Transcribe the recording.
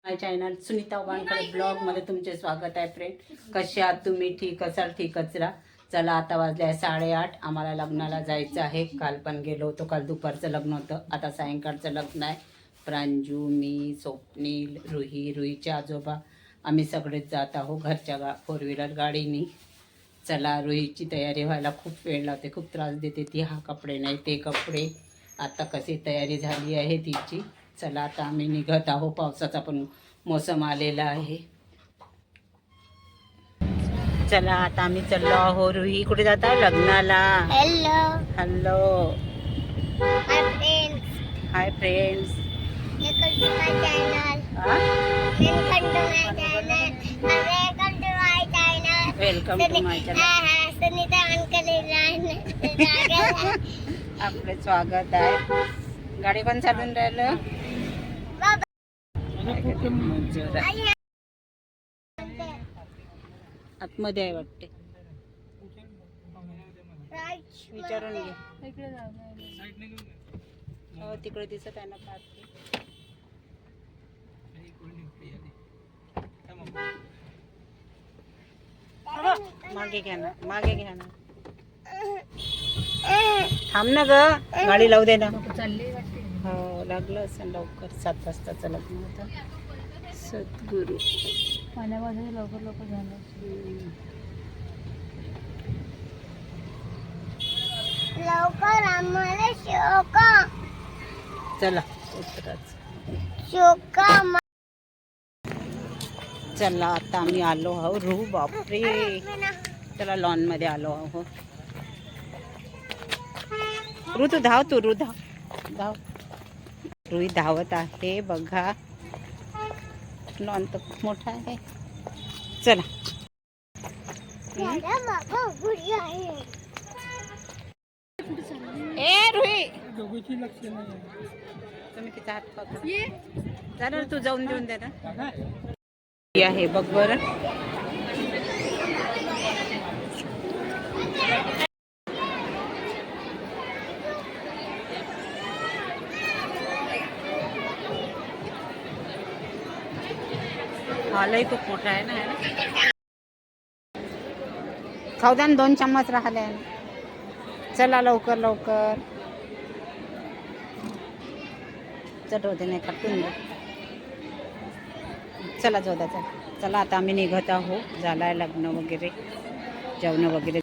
माय channel Sunita Wankhede blog मध्ये तुमचे स्वागत आहे फ्रेंड. कसे आहात तुम्ही? ठीक असाल? ठीकच राहा. चला आता वाजले आहे 8:30. आम्हाला लग्नाला जायचं आहे. काल पण गेलो होतो. काल दुपारचं लग्न होतं, आता सायंकाळचं लग्न आहे. प्रांजू, मी, स्वप्नील, रुहीचे आजोबा आम्ही सगळेच जात आहोत घरच्या 4 व्हीलर गाडीने. चला, रुहीची तयारी व्हायला खूप वेळ लागते, खूप त्रास देते ती. हा कपडे नाही ते कपडे. आता कशी तयारी झाली आहे तिची. चला आता आम्ही निघत आहोत. पावसाचा पण मोसम आलेला आहे. चला आता आम्ही चाललो आहोत. रुही कुठे जात आहे? लग्नाला. Hello hello hi friends, hi friends. Welcome to my channel. Welcome to my channel. Sunita आपले स्वागत आहे. गाडी पण चालून राहिलं. आतमध्ये आहे वाटते. विचारून घे. हो तिकडे दिसत आहे ना पार्किंग. मागे घ्या ना, मागे घ्या ना. थांब ना ग, गाडी लावू दे ना. हो लागलं असं लवकर. 7 वाजताचं लग्न होतं. सद्गुरू पाण्यामध्ये लवकर लवकर झालं. लवकर आम्हाला शोका चला उतराच. शोका. चला आता आम्ही आलो आहो. बापरे, चला लॉन मध्ये आलो आहो. तू धाव, तू धाव. रुही धावत आहे बघा. लॉन तर खूप मोठा आहे. चला. ए रुही, तुम्ही तिचा हात पकड. झालं तू जाऊन देऊन दे ना. आहे बघ बरं. हॉलही खूप मोठा आहे ना. खाऊ द्या ना, 2 चम्मच राहिले. चला लवकर लवकर. चल होते नाही खाटून दे. चला जोदा चला. चला आता आम्ही निघत आहोत. झालाय लग्न वगैरे, जेवण वगैरे.